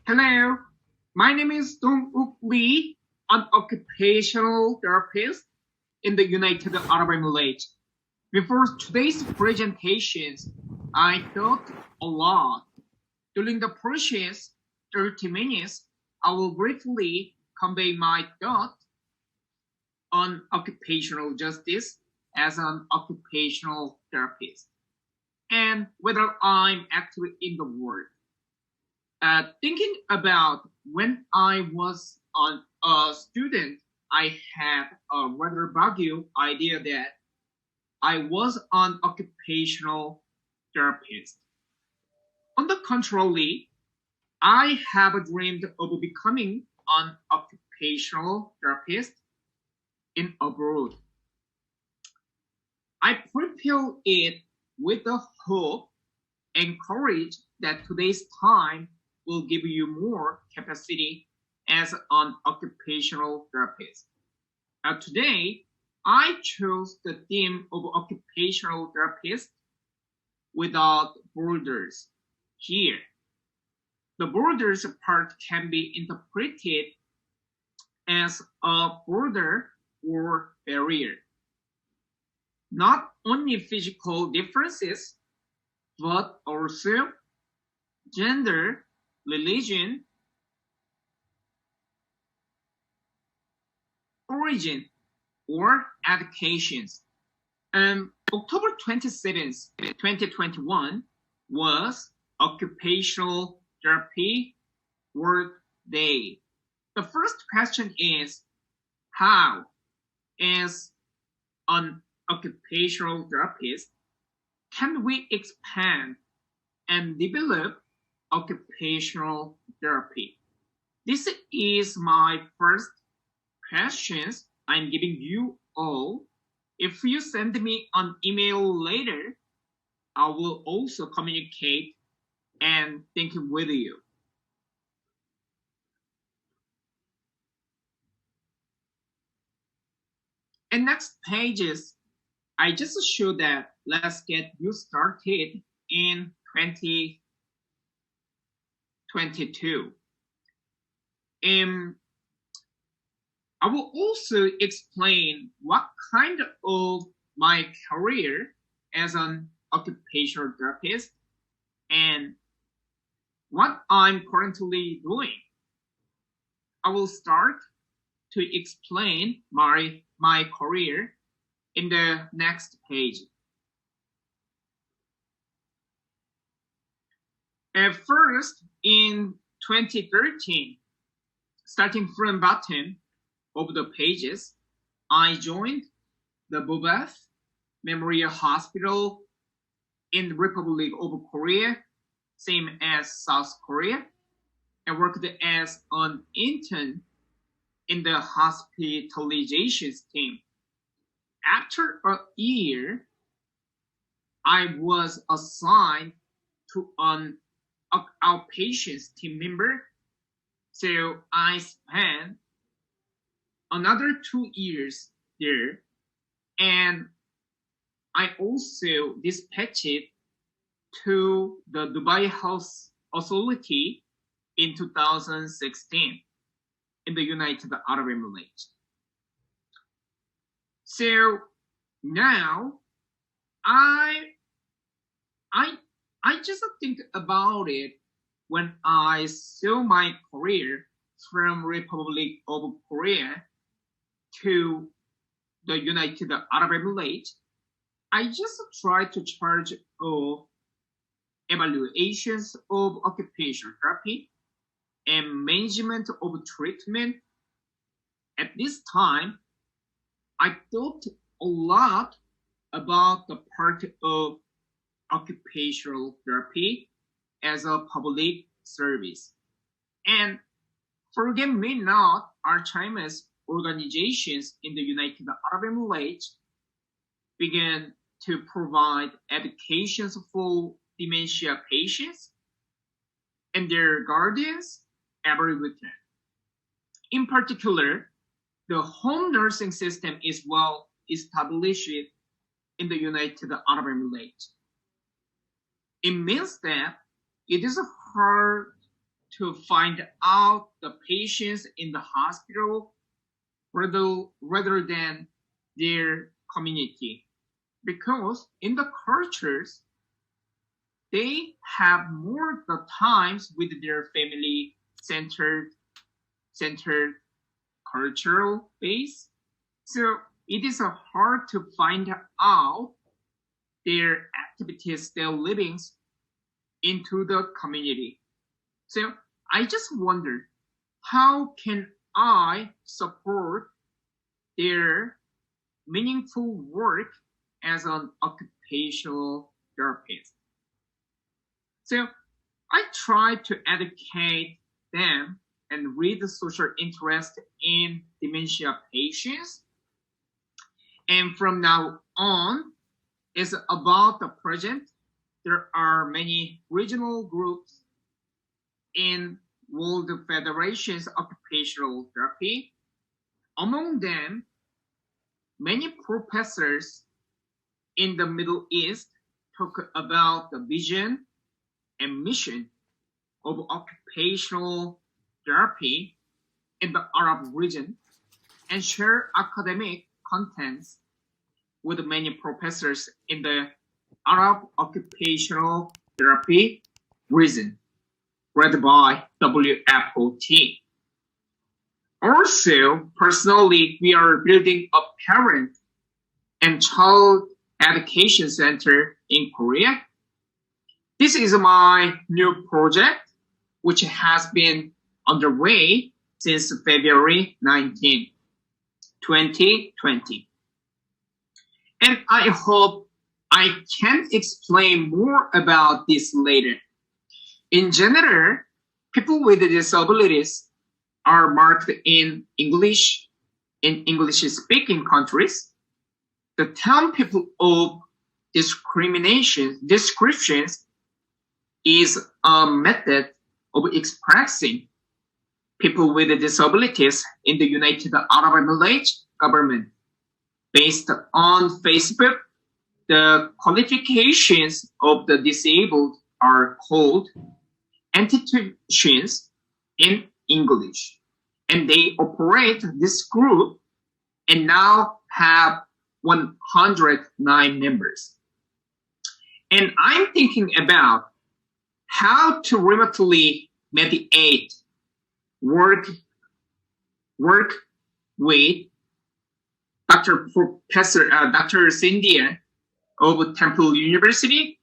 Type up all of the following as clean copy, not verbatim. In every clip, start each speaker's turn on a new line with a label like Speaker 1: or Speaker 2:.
Speaker 1: Hello, my name is Dongwook Lee, an occupational therapist in the United Arab Emirates. Before today's presentations, I thought a lot. During the previous 30 minutes, I will briefly convey my thought on occupational justice as an occupational therapist and whether I'm active in the world. Thinking about when I was a student, I had a rather vague idea that I was an occupational therapist. On the contrary, I have dreamed of becoming an occupational therapist in abroad. I prepare it with the hope and courage that today's time will give you more capacity as an occupational therapist. Today, I chose the theme of occupational therapist without borders here. The borders part can be interpreted as a border or barrier. Not only physical differences, but also gender, religion, origin, or educations. October 27th, 2021 was Occupational Therapy World Day. The first question is, how, as an occupational therapist, can we expand and develop occupational therapy? This is my first questions I'm giving you all. If you send me an email later, I will also communicate and think with you. And next pages, I just show that let's get you started in 2022. I will also explain what kind of my career as an occupational therapist and what I'm currently doing. I will start to explain my career in the next page. At first, in 2013, starting from bottom of the pages, I joined the Bobeth Memorial Hospital in the Republic of Korea, same as South Korea. I worked as an intern in the hospitalization team. After a year, I was assigned to an outpatients team member. So I spent another 2 years there, and I also dispatched to the Dubai Health Authority in 2016 in the United Arab Emirates. So now I just think about it when I saw my career from Republic of Korea to the United Arab Emirates. I just try to charge of evaluations of occupational therapy and management of treatment. At this time, I thought a lot about the part of occupational therapy as a public service. And forget me not, Alzheimer's organizations in the United Arab Emirates began to provide educations for dementia patients and their guardians every weekend. In particular, the home nursing system is well established in the United Arab Emirates. It means that it is hard to find out the patients in the hospital rather than their community. Because in the cultures, they have more the times with their family centered cultural base. So it is hard to find out their activities, their livings into the community. So I just wonder, how can I support their meaningful work as an occupational therapist? So I try to educate them and read the social interest in dementia patients. And from now on, it's about the present. There are many regional groups in World Federation's occupational therapy. Among them, many professors in the Middle East talk about the vision and mission of occupational therapy in the Arab region and share academic contents with many professors in the Arab occupational therapy region, read by WFOT. Also, personally, we are building a parent and child education center in Korea. This is my new project, which has been underway since February 19, 2020. And I hope I can explain more about this later. In general, people with disabilities are marked in English-speaking countries. The term people of descriptions is a method of expressing people with disabilities in the United Arab Emirates government. Based on Facebook, the qualifications of the disabled are called entitlements in English. And they operate this group and now have 109 members. And I'm thinking about how to remotely mediate work with Dr. Cynthia of Temple University.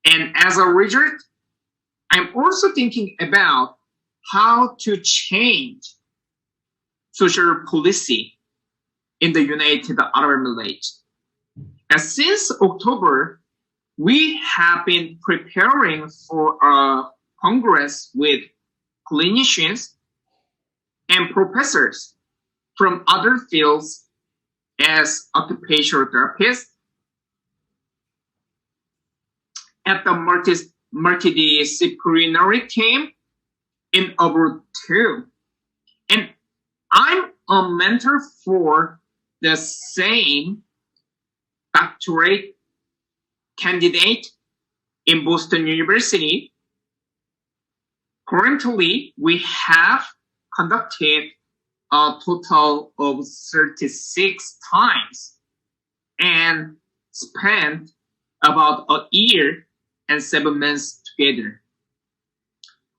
Speaker 1: And as a result, I'm also thinking about how to change social policy in the United Arab Emirates. And since October, we have been preparing for a congress with clinicians and professors from other fields as occupational therapists at the multidisciplinary team in over 2. And I'm a mentor for the same doctorate candidate in Boston University. Currently, we have conducted a total of 36 times and spent about a year and 7 months together.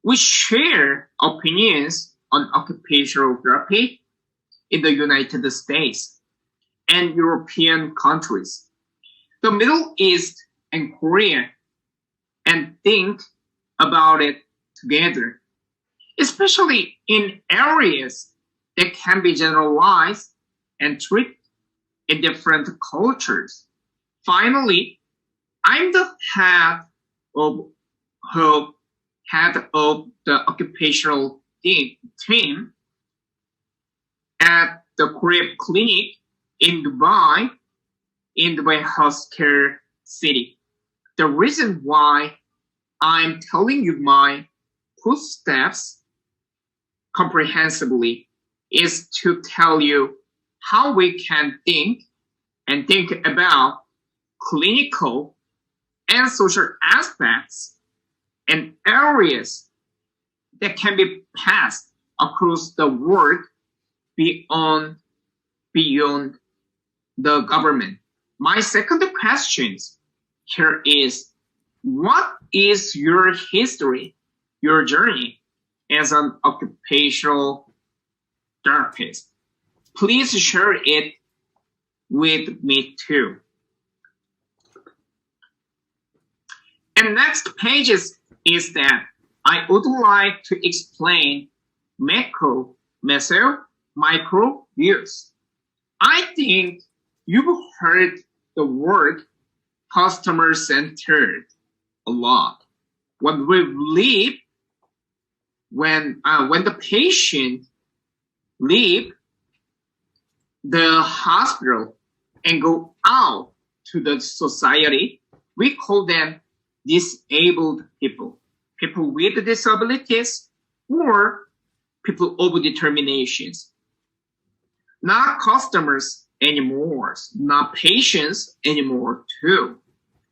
Speaker 1: We share opinions on occupational therapy in the United States and European countries, the Middle East and Korea, and think about it together, especially in areas that can be generalized and treated in different cultures. Finally, I'm the head of the occupational team at the Korea Clinic in Dubai Healthcare City. The reason why I'm telling you my footsteps comprehensively is to tell you how we can think about clinical and social aspects and areas that can be passed across the world beyond the government. My second question here is, what is your history, your journey as an occupational therapist? Please share it with me too. And next page is that I would like to explain macro, meso, micro views. I think you've heard the word customer-centered a lot. When the patient leave the hospital and go out to the society, we call them disabled people, people with disabilities, or people of determinations. Not customers anymore, not patients anymore too.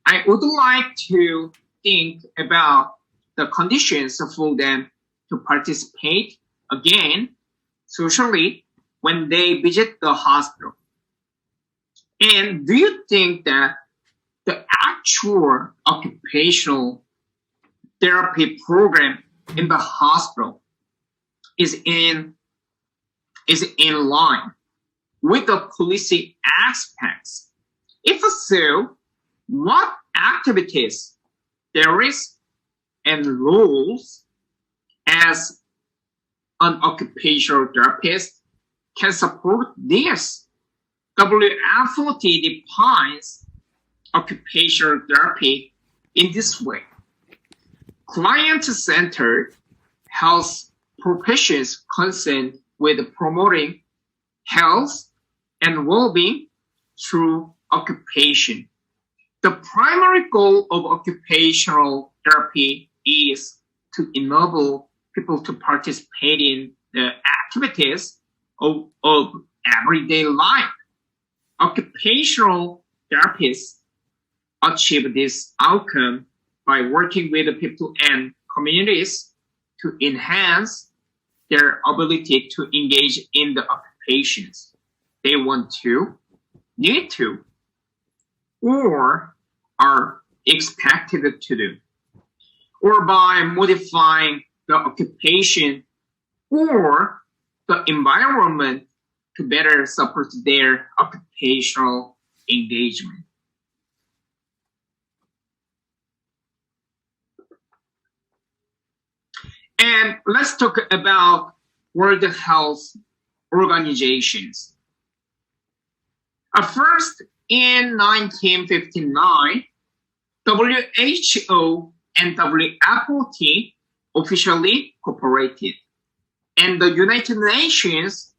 Speaker 1: I would like to think about the conditions for them to participate again socially when they visit the hospital. And do you think that the actual occupational therapy program in the hospital is in line with the policy aspects? If so, what activities there is and roles as an occupational therapist can support this? WFOT defines occupational therapy in this way: client-centered health professions concerned with promoting health and well-being through occupation. The primary goal of occupational therapy is to enable people to participate in the activities of everyday life. Occupational therapists achieve this outcome by working with the people and communities to enhance their ability to engage in the occupations they want to, need to, or are expected to do, or by modifying the occupation or the environment to better support their occupational engagement. And let's talk about World Health Organizations. First, in 1959, WHO and WFOT officially cooperated, and the United Nations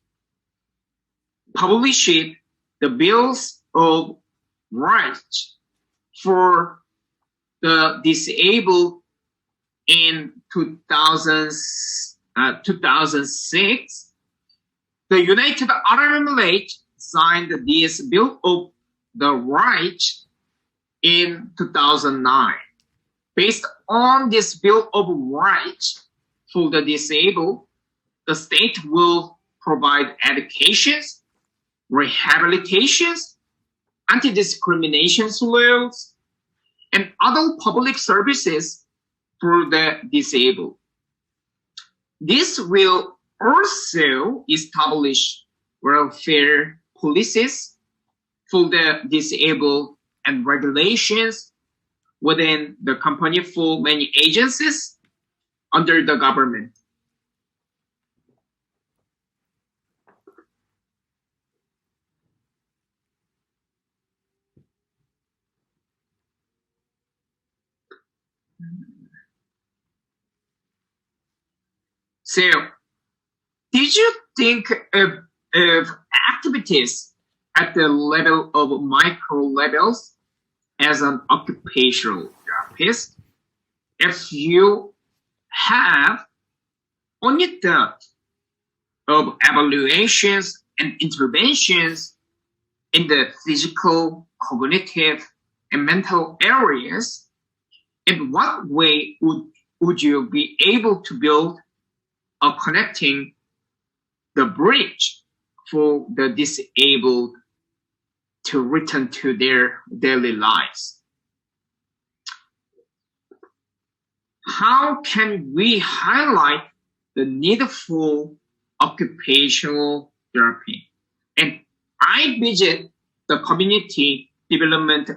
Speaker 1: published the Bills of Rights for the Disabled in 2006. The United Arab Emirates signed this Bill of the Rights in 2009. Based on this Bill of Rights for the disabled, the state will provide educations, rehabilitations, anti-discrimination laws, and other public services for the disabled. This will also establish welfare policies for the disabled and regulations within the company for many agencies under the government. So, did you think of activities at the level of micro levels as an occupational therapist? If you have only thought of evaluations and interventions in the physical, cognitive, and mental areas, in what way would you be able to build connecting the bridge for the disabled to return to their daily lives. How can we highlight the need for occupational therapy? And I visit the Community Development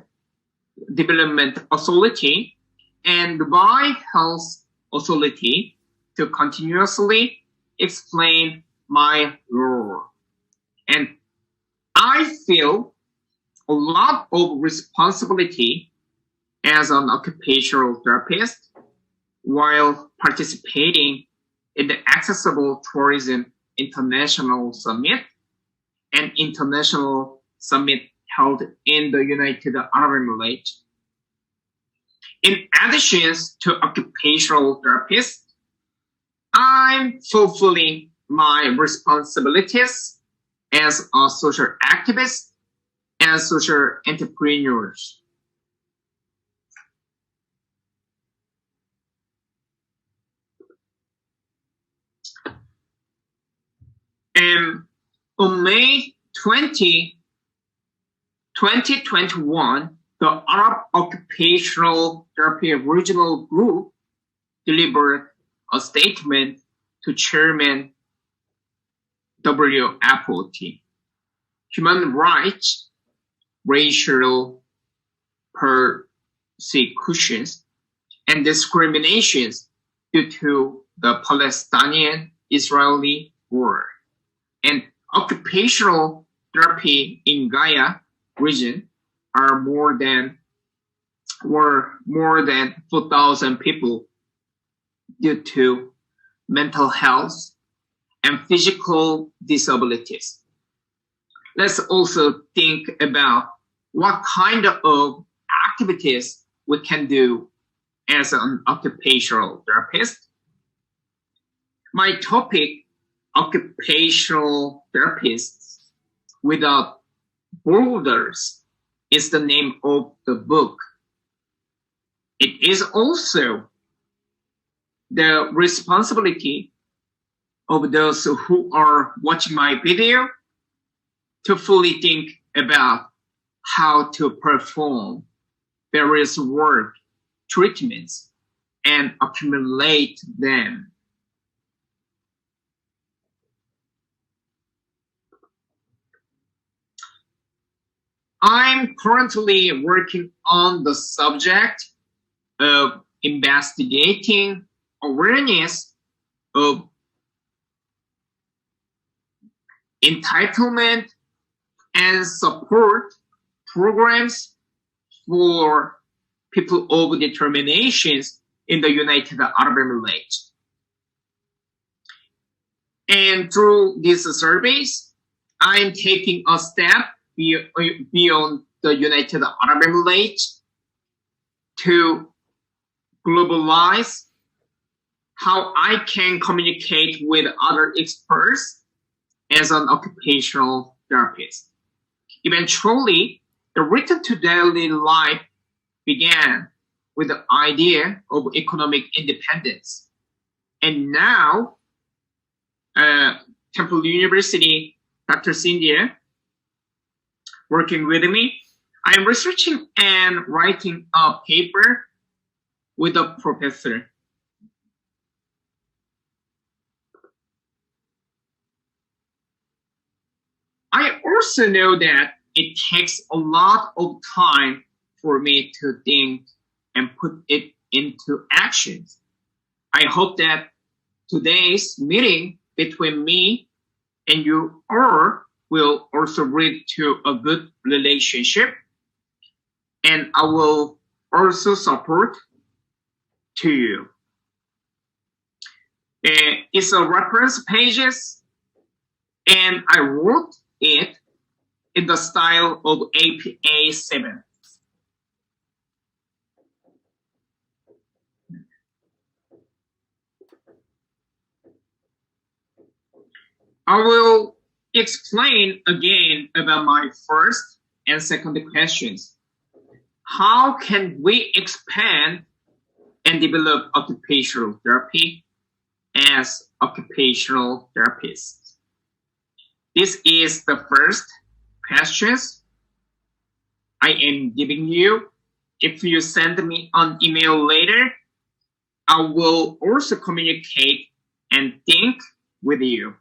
Speaker 1: Authority and Dubai Health Authority to continuously explain my role. And I feel a lot of responsibility as an occupational therapist while participating in the Accessible Tourism International Summit, an international summit held in the United Arab Emirates. In addition to occupational therapist, I'm fulfilling my responsibilities as a social activist and social entrepreneur. And on May 20, 2021, the Arab Occupational Therapy Regional Group delivered a statement to Chairman WFOT. Human rights, racial persecutions, and discriminations due to the Palestinian-Israeli war, and occupational therapy in Gaza region were more than 4,000 people due to mental health and physical disabilities. Let's also think about what kind of activities we can do as an occupational therapist. My topic, Occupational Therapists Without Borders, is the name of the book. It is also the responsibility of those who are watching my video to fully think about how to perform various work, treatments, and accumulate them. I'm currently working on the subject of investigating awareness of entitlement and support programs for people of determinations in the United Arab Emirates. And through these surveys, I'm taking a step beyond the United Arab Emirates to globalize how I can communicate with other experts as an occupational therapist. Eventually, the return to daily life began with the idea of economic independence. And now, Temple University, Dr. Cynthia, working with me, I'm researching and writing a paper with a professor. I also know that it takes a lot of time for me to think and put it into actions. I hope that today's meeting between me and you all will also lead to a good relationship, and I will also support to you. It's a reference pages, and I wrote it in the style of APA 7. I will explain again about my first and second questions. How can we expand and develop occupational therapy? as occupational therapists? This is the first questions I am giving you. If you send me an email later, I will also communicate and think with you.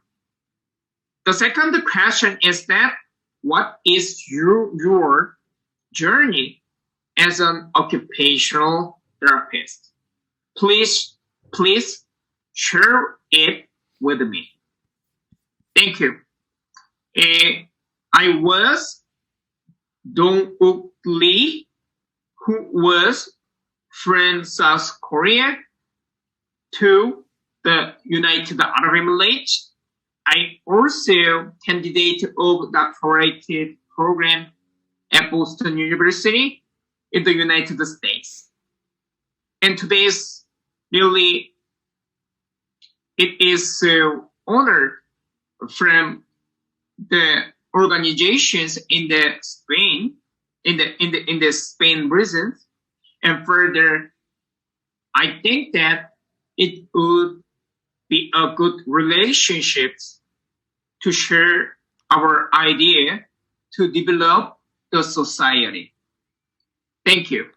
Speaker 1: The second question is that what is your journey as an occupational therapist? Please share it with me. Thank you. I was Dongwook Lee, who was from South Korea to the United Arab Emirates. I also candidate of doctorate program at Boston University in the United States. And today's really, it is so honored from the organizations in the Spain, in the Spain region, and further, I think that it would be a good relationship to share our idea to develop the society. Thank you.